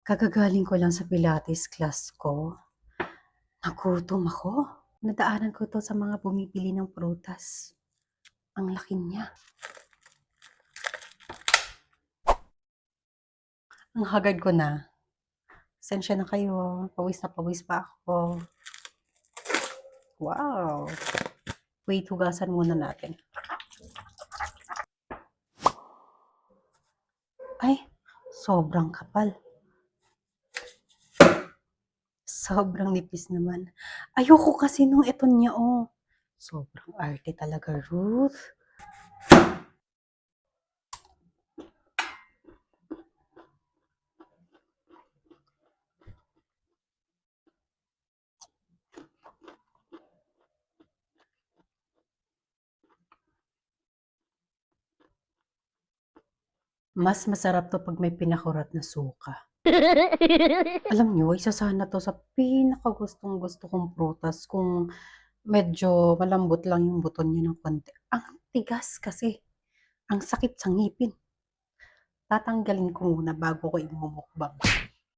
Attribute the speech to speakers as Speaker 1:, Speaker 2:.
Speaker 1: Kagagaling ko lang sa Pilates class ko. Nagutom ako. Nadaanan ko 'to sa mga bumibili ng prutas. Ang laki niya. Ang hagad ko na. Pasensya na kayo. Pawis na pawis pa ako. Wow! Wait, hugasan muna natin. Ay, sobrang kapal. Sobrang nipis naman. Ayoko kasi nung ito niya, oh. Sobrang arte talaga, Ruth. Mas masarap 'to 'pag may pinakurat na suka. Alam niyo, isa sana 'to sa pinakagustong-gusto kong prutas kung medyo malambot lang yung buto niya ng konti. Ang tigas kasi, ang sakit sa ngipin. Tatanggalin ko muna bago ko imumukbang.